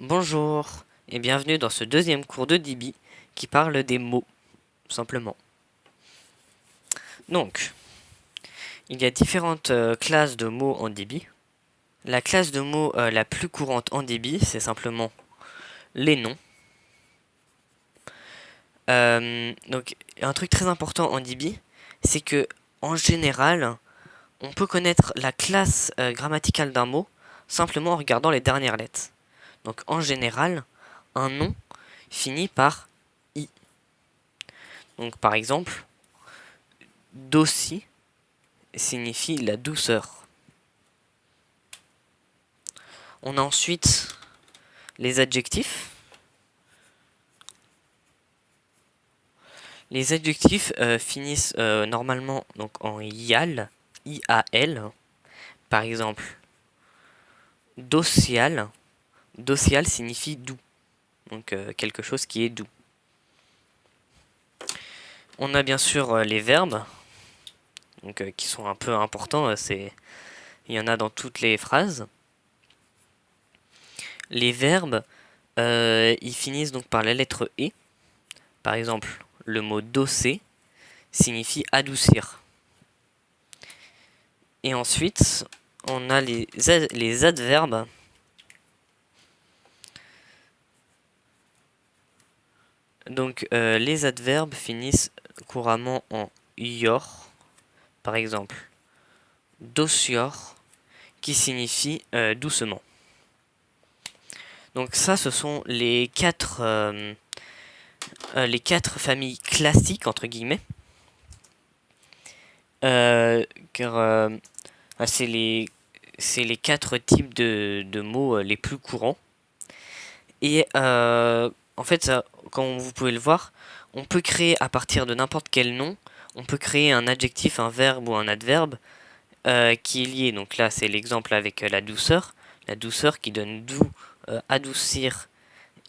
Bonjour et bienvenue dans ce deuxième cours de Dibi qui parle des mots, simplement. Donc, il y a différentes classes de mots en Dibi. La classe de mots la plus courante en Dibi, c'est simplement les noms. Donc, un truc très important en Dibi, c'est que en général, on peut connaître la classe grammaticale d'un mot simplement en regardant les dernières lettres. Donc, en général, un nom finit par i. Donc, par exemple, Dossi signifie la douceur. On a ensuite les adjectifs. Les adjectifs finissent normalement donc en ial, I-A-L. Par exemple, docial. Docial signifie doux. Donc quelque chose qui est doux. On a bien sûr les verbes, donc, qui sont un peu importants. Il y en a dans toutes les phrases. Les verbes, ils finissent donc par la lettre E. Par exemple, le mot doser signifie adoucir. Et ensuite, on a les adverbes. Donc, les adverbes finissent couramment en ior. Par exemple, docior, qui signifie doucement. Donc ça, ce sont les quatre familles classiques, entre guillemets. Car c'est les quatre types de mots les plus courants. Et en fait, ça, comme vous pouvez le voir, on peut créer à partir de n'importe quel nom, on peut créer un adjectif, un verbe ou un adverbe qui est lié. Donc là, c'est l'exemple avec la douceur qui donne doux, adoucir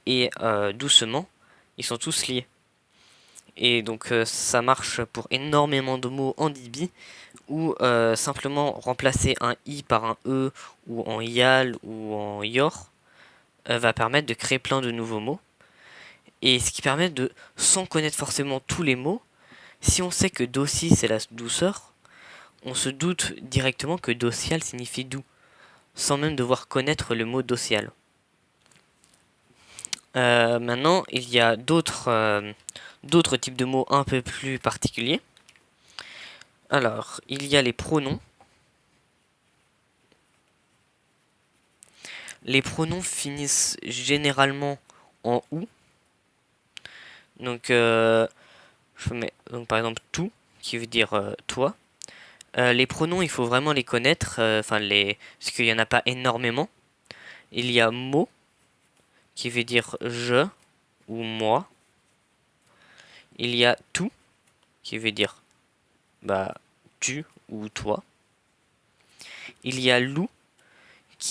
et doucement. Ils sont tous liés. Et donc ça marche pour énormément de mots en Dibi, ou simplement remplacer un i par un e, ou en ial, ou en ior, va permettre de créer plein de nouveaux mots. Et ce qui permet de, sans connaître forcément tous les mots, si on sait que doci c'est la douceur, on se doute directement que docial signifie doux, sans même devoir connaître le mot docial. Maintenant, il y a d'autres types de mots un peu plus particuliers. Alors, il y a les pronoms. Les pronoms finissent généralement en ou. Donc, donc par exemple tout, qui veut dire toi. Les pronoms, il faut vraiment les connaître, parce qu'il n'y en a pas énormément. Il y a mot, qui veut dire je ou moi. Il y a tout, qui veut dire bah tu ou toi. Il y a loup,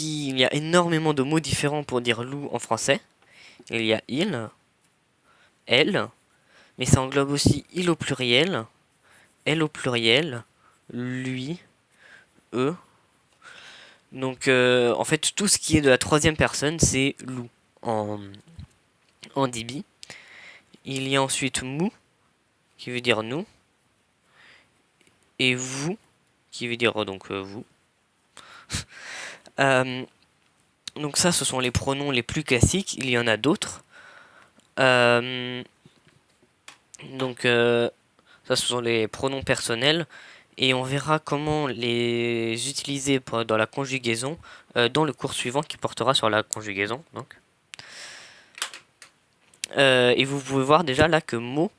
il y a énormément de mots différents pour dire loup en français. Il y a il, elle, mais ça englobe aussi il au pluriel, elle au pluriel, lui, eux. Donc en fait tout ce qui est de la troisième personne c'est loup en Dibi. Il y a ensuite mou qui veut dire nous et vous qui veut dire donc vous. Donc ça ce sont les pronoms les plus classiques, il y en a d'autres. Donc ça ce sont les pronoms personnels et on verra comment les utiliser dans la conjugaison dans le cours suivant qui portera sur la conjugaison. Donc. Et vous pouvez voir déjà là que mot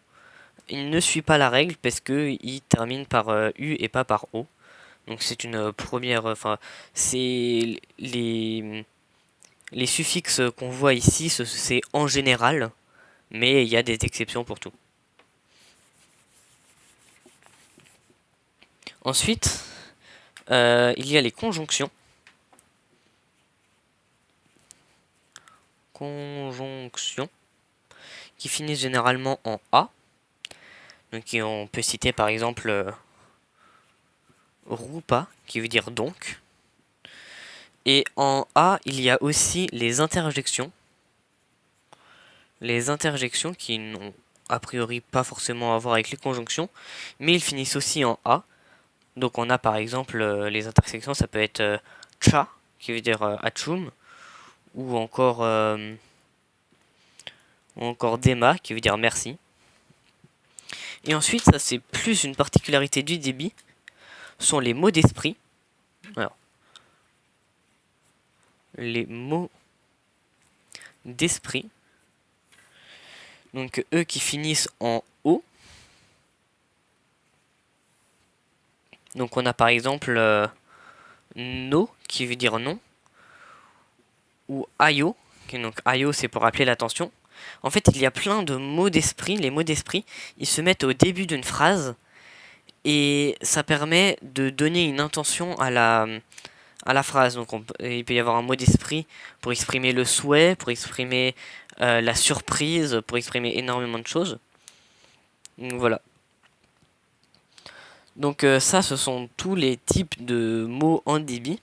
il ne suit pas la règle parce que il termine par U et pas par O. Donc c'est une première. Enfin, c'est les suffixes qu'on voit ici, c'est en général, mais il y a des exceptions pour tout. Ensuite, il y a les conjonctions. Conjonctions qui finissent généralement en A. Donc on peut citer par exemple rupa qui veut dire donc. Et en A, il y a aussi les interjections. les interjections qui n'ont a priori pas forcément à voir avec les conjonctions, mais ils finissent aussi en A. Donc on a par exemple les intersections, ça peut être cha, qui veut dire achum, ou encore dema, qui veut dire merci. Et ensuite, ça c'est plus une particularité du débit, sont les mots d'esprit. Alors, les mots d'esprit, donc eux qui finissent en O. Donc on a par exemple no, qui veut dire non, ou ayo, donc ayo c'est pour appeler l'attention. En fait, il y a plein de mots d'esprit. Les mots d'esprit, ils se mettent au début d'une phrase et ça permet de donner une intention à la phrase. Donc il peut y avoir un mot d'esprit pour exprimer le souhait, pour exprimer la surprise, pour exprimer énormément de choses. Donc voilà. Donc ça, ce sont tous les types de mots en débit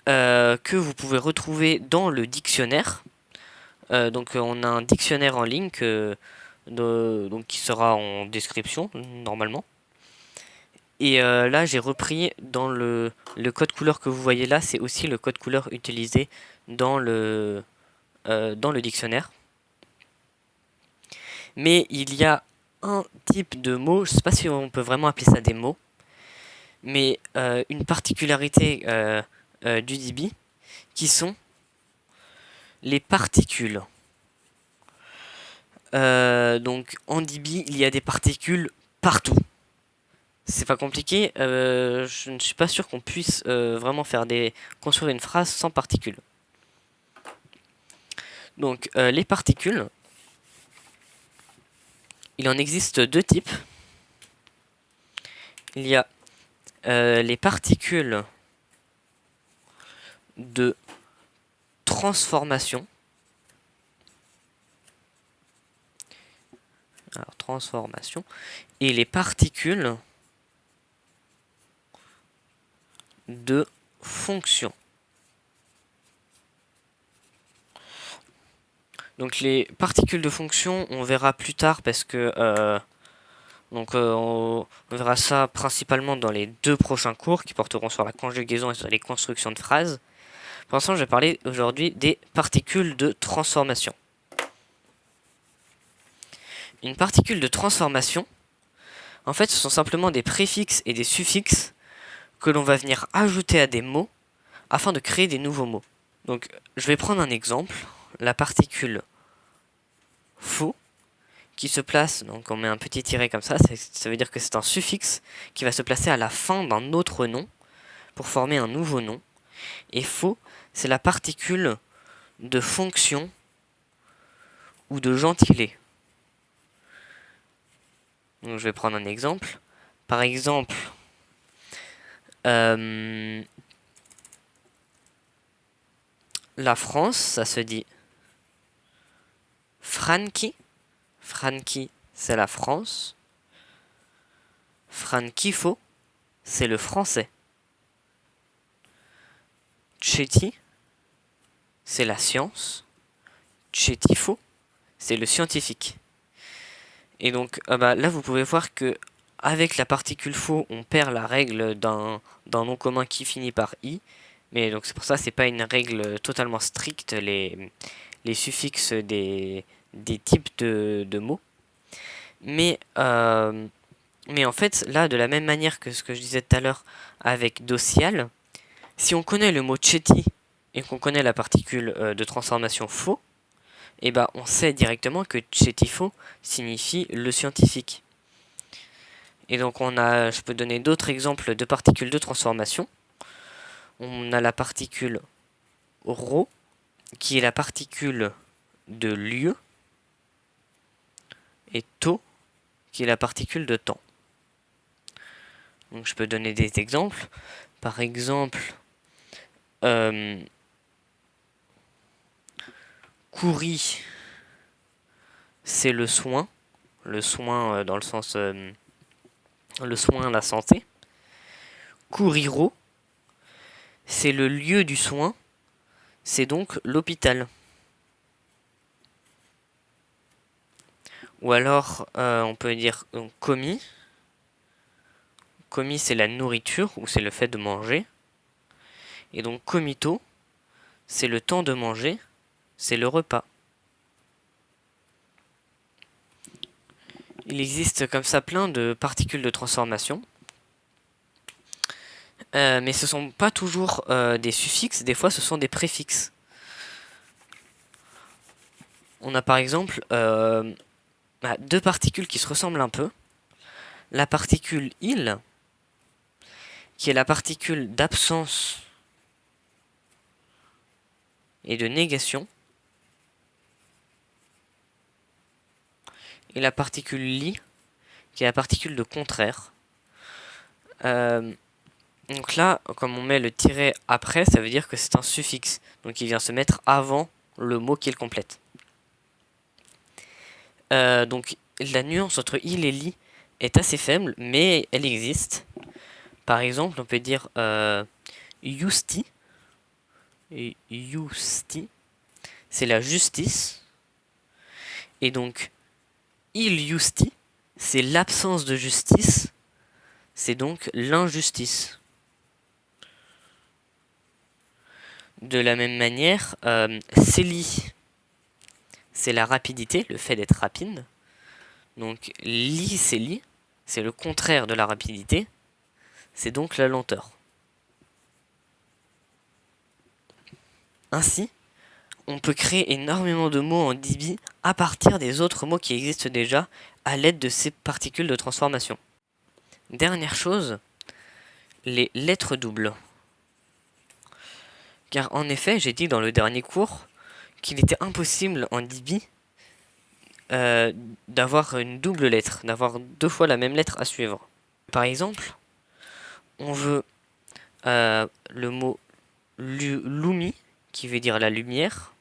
que vous pouvez retrouver dans le dictionnaire. Donc on a un dictionnaire en ligne donc, qui sera en description normalement. Et là j'ai repris dans le code couleur que vous voyez là, c'est aussi le code couleur utilisé dans le dictionnaire. Mais il y a un type de mots, je ne sais pas si on peut vraiment appeler ça des mots, mais une particularité du débit qui sont les particules. Donc en débit, il y a des particules partout. C'est pas compliqué, je ne suis pas sûr qu'on puisse vraiment construire une phrase sans particules. Donc les particules, il en existe deux types. Il y a les particules de transformation. Alors, transformation. Et les particules de fonction. Donc les particules de fonction, on verra plus tard parce que on verra ça principalement dans les 2 prochains cours qui porteront sur la conjugaison et sur les constructions de phrases. Pour l'instant, je vais parler aujourd'hui des particules de transformation. Une particule de transformation, en fait, ce sont simplement des préfixes et des suffixes que l'on va venir ajouter à des mots afin de créer des nouveaux mots. Donc, je vais prendre un exemple. La particule faux qui se place, donc on met un petit tiret comme ça veut dire que c'est un suffixe qui va se placer à la fin d'un autre nom pour former un nouveau nom. Et faux, c'est la particule de fonction ou de gentilé. Donc je vais prendre un exemple. Par exemple, la France, ça se dit Franchi. Franchi, c'est la France. Franchifo, c'est le français. Ceti, c'est la science. Cetifo, c'est le scientifique. Et donc là, vous pouvez voir que avec la particule faux, on perd la règle d'un nom commun qui finit par i. Mais donc c'est pour ça, c'est pas une règle totalement stricte les suffixes des types de mots. Mais en fait, là, de la même manière que ce que je disais tout à l'heure avec docial, si on connaît le mot ceti et qu'on connaît la particule de transformation faux, et on sait directement que cetifo signifie le scientifique. Et donc je peux donner d'autres exemples de particules de transformation. On a la particule rho, qui est la particule de lieu, et to, qui est la particule de temps. Donc je peux donner des exemples. Par exemple, kouri, c'est le soin dans le sens le soin, la santé. Kuriro, c'est le lieu du soin, c'est donc l'hôpital. Ou alors, on peut dire donc, komi. Komi, c'est la nourriture, ou c'est le fait de manger. Et donc, komito, c'est le temps de manger, c'est le repas. Il existe comme ça plein de particules de transformation. Mais ce ne sont pas toujours des suffixes, des fois ce sont des préfixes. On a par exemple deux particules qui se ressemblent un peu. La particule il, qui est la particule d'absence et de négation. Et la particule li, qui est la particule de contraire. Donc là, comme on met le tiret après, ça veut dire que c'est un suffixe. Donc il vient se mettre avant le mot qu'il complète. Donc la nuance entre il et li est assez faible, mais elle existe. Par exemple, on peut dire justi. Et justi, c'est la justice. Et donc, il justi, c'est l'absence de justice. C'est donc l'injustice. De la même manière, seli, c'est la rapidité, le fait d'être rapide. Donc, li, c'est le contraire de la rapidité. C'est donc la lenteur. Ainsi, on peut créer énormément de mots en Dibi à partir des autres mots qui existent déjà à l'aide de ces particules de transformation. Dernière chose, les lettres doubles. Car en effet, j'ai dit dans le dernier cours qu'il était impossible en Dibi d'avoir une double lettre, d'avoir deux fois la même lettre à suivre. Par exemple, on veut le mot lumi, qui veut dire la lumière.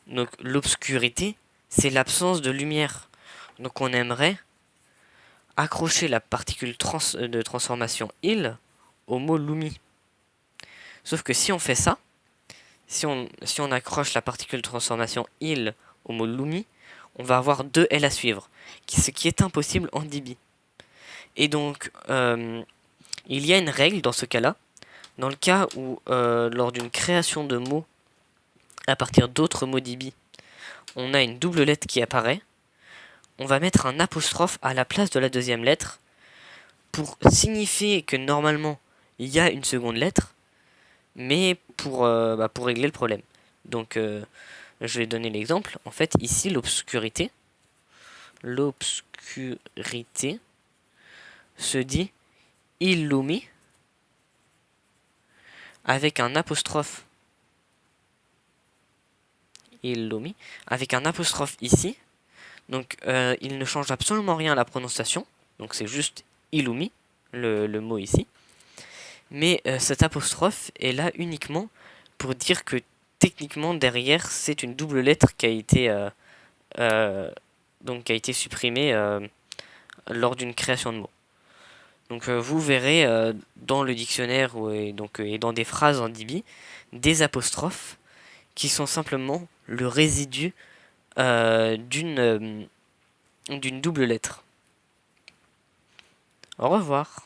Donc l'obscurité, c'est l'absence de lumière. Donc on aimerait accrocher la particule de transformation il au mot lumi. Sauf que si on fait ça, si on accroche la particule de transformation il au mot lumi, on va avoir deux L à suivre, ce qui est impossible en Dibi. Et donc, il y a une règle dans ce cas-là, dans le cas où, lors d'une création de mots à partir d'autres mots Dibi, on a une double lettre qui apparaît, on va mettre un apostrophe à la place de la deuxième lettre pour signifier que normalement il y a une seconde lettre, mais pour régler le problème. Donc je vais donner l'exemple. En fait, ici, l'obscurité se dit illumi avec un apostrophe. Illumi avec un apostrophe ici. Donc il ne change absolument rien à la prononciation. Donc c'est juste illumi, le mot ici. Mais cet apostrophe est là uniquement pour dire que techniquement derrière c'est une double lettre qui a été supprimée lors d'une création de mots. Donc vous verrez dans le dictionnaire et dans des phrases en Dibi des apostrophes qui sont simplement le résidu d'une double lettre. Au revoir.